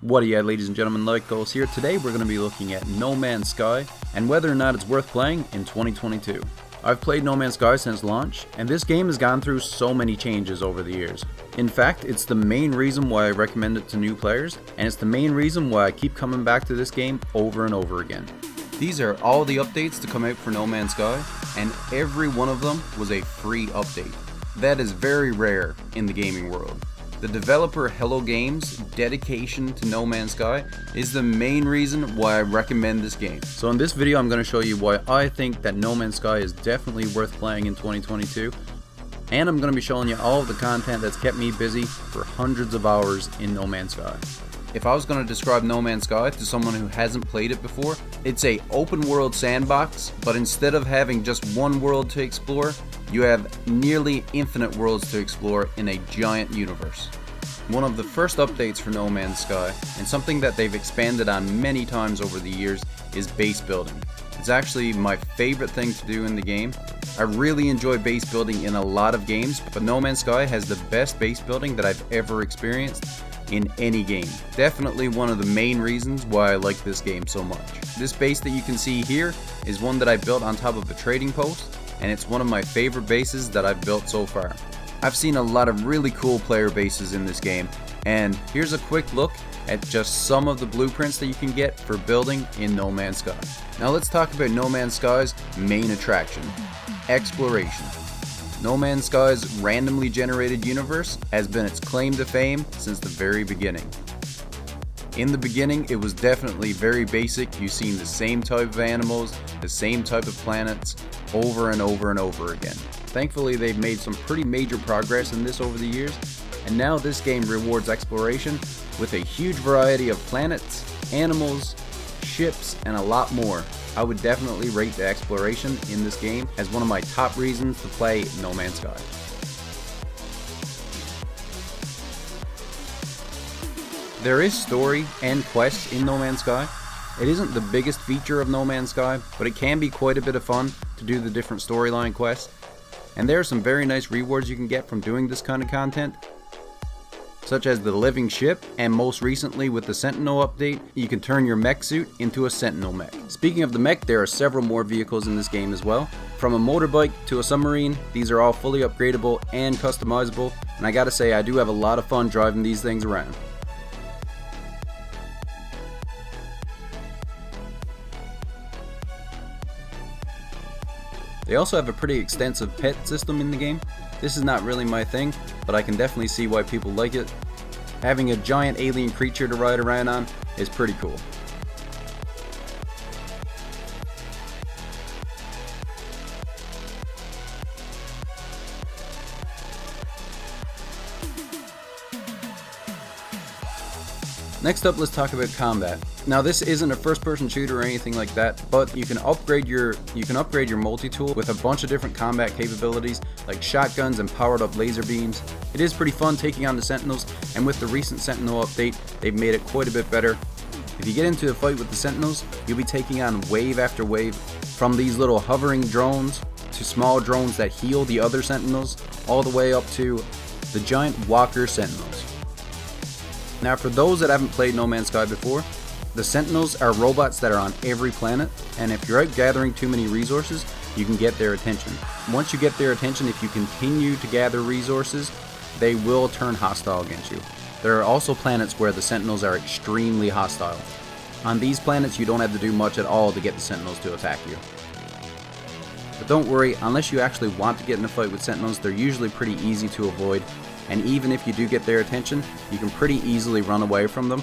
What yeah, ladies and gentlemen, Like Goals here. Today we're going to be looking at No Man's Sky and whether or not it's worth playing in 2022. I've played No Man's Sky since launch, and this game has gone through so many changes over the years. In fact, it's the main reason why I recommend it to new players, and it's the main reason why I keep coming back to this game over and over again. These are all the updates to come out for No Man's Sky, and every one of them was a free update. That is very rare in the gaming world. The developer Hello Games' dedication to No Man's Sky is the main reason why I recommend this game. So in this video I'm going to show you why I think that No Man's Sky is definitely worth playing in 2022. And I'm going to be showing you all of the content that's kept me busy for hundreds of hours in No Man's Sky. If I was going to describe No Man's Sky to someone who hasn't played it before, it's a open world sandbox, but instead of having just one world to explore, you have nearly infinite worlds to explore in a giant universe. One of the first updates for No Man's Sky, and something that they've expanded on many times over the years, is base building. It's actually my favorite thing to do in the game. I really enjoy base building in a lot of games, but No Man's Sky has the best base building that I've ever experienced in any game. Definitely one of the main reasons why I like this game so much. This base that you can see here is one that I built on top of a trading post, and it's one of my favorite bases that I've built so far. I've seen a lot of really cool player bases in this game, and here's a quick look at just some of the blueprints that you can get for building in No Man's Sky. Now let's talk about No Man's Sky's main attraction, exploration. No Man's Sky's randomly generated universe has been its claim to fame since the very beginning. In the beginning, it was definitely very basic. You've seen the same type of animals, the same type of planets, over and over and over again. Thankfully, they've made some pretty major progress in this over the years, and now this game rewards exploration with a huge variety of planets, animals, ships, and a lot more. I would definitely rate the exploration in this game as one of my top reasons to play No Man's Sky. There is story and quests in No Man's Sky. It isn't the biggest feature of No Man's Sky, but it can be quite a bit of fun to do the different storyline quests. And there are some very nice rewards you can get from doing this kind of content, such as the living ship, and most recently with the Sentinel update, you can turn your mech suit into a Sentinel mech. Speaking of the mech, there are several more vehicles in this game as well. From a motorbike to a submarine, these are all fully upgradable and customizable, and I gotta say I do have a lot of fun driving these things around. They also have a pretty extensive pet system in the game. This is not really my thing, but I can definitely see why people like it. Having a giant alien creature to ride around on is pretty cool. Next up, let's talk about combat. Now this isn't a first-person shooter or anything like that, but you can upgrade your multi-tool with a bunch of different combat capabilities like shotguns and powered up laser beams. It is pretty fun taking on the Sentinels, and with the recent Sentinel update, they've made it quite a bit better. If you get into a fight with the Sentinels, you'll be taking on wave after wave, from these little hovering drones to small drones that heal the other Sentinels, all the way up to the giant walker Sentinels. Now for those that haven't played No Man's Sky before, the Sentinels are robots that are on every planet, and if you're out gathering too many resources, you can get their attention. Once you get their attention, if you continue to gather resources, they will turn hostile against you. There are also planets where the Sentinels are extremely hostile. On these planets, you don't have to do much at all to get the Sentinels to attack you. But don't worry, unless you actually want to get in a fight with Sentinels, they're usually pretty easy to avoid. And even if you do get their attention, you can pretty easily run away from them.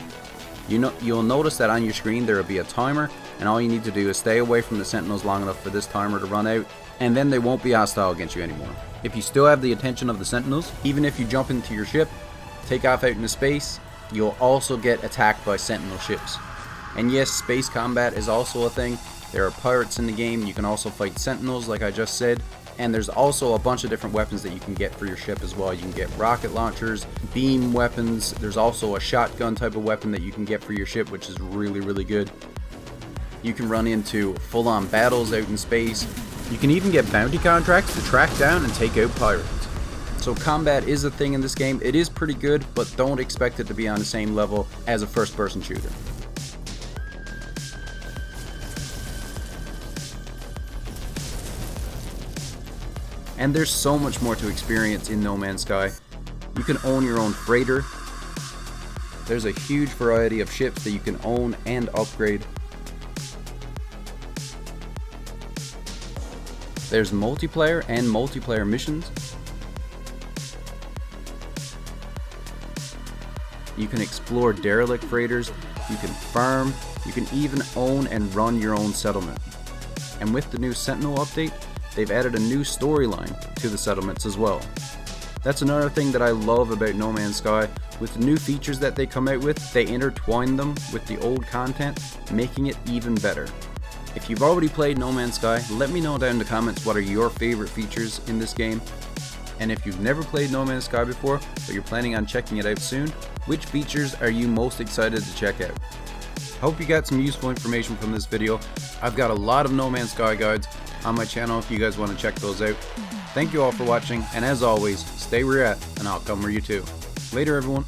You'll notice that on your screen there will be a timer, and all you need to do is stay away from the Sentinels long enough for this timer to run out, and then they won't be hostile against you anymore. If you still have the attention of the Sentinels, even if you jump into your ship, take off out into space, you'll also get attacked by Sentinel ships. And yes, space combat is also a thing. There are pirates in the game. You can also fight Sentinels like I just said. And there's also a bunch of different weapons that you can get for your ship as well. You can get rocket launchers, beam weapons. There's also a shotgun type of weapon that you can get for your ship, which is really, really good. You can run into full-on battles out in space. You can even get bounty contracts to track down and take out pirates. So combat is a thing in this game. It is pretty good, but don't expect it to be on the same level as a first-person shooter. And there's so much more to experience in No Man's Sky. You can own your own freighter. There's a huge variety of ships that you can own and upgrade. There's multiplayer and multiplayer missions. You can explore derelict freighters, you can farm, you can even own and run your own settlement. And with the new Sentinel update, they've added a new storyline to the settlements as well. That's another thing that I love about No Man's Sky. With the new features that they come out with, they intertwine them with the old content, making it even better. If you've already played No Man's Sky, let me know down in the comments what are your favorite features in this game. And if you've never played No Man's Sky before, but you're planning on checking it out soon, which features are you most excited to check out? Hope you got some useful information from this video. I've got a lot of No Man's Sky guides on my channel if you guys want to check those out. Thank you all for watching, and as always, stay where you're at, and I'll come where you too. Later everyone.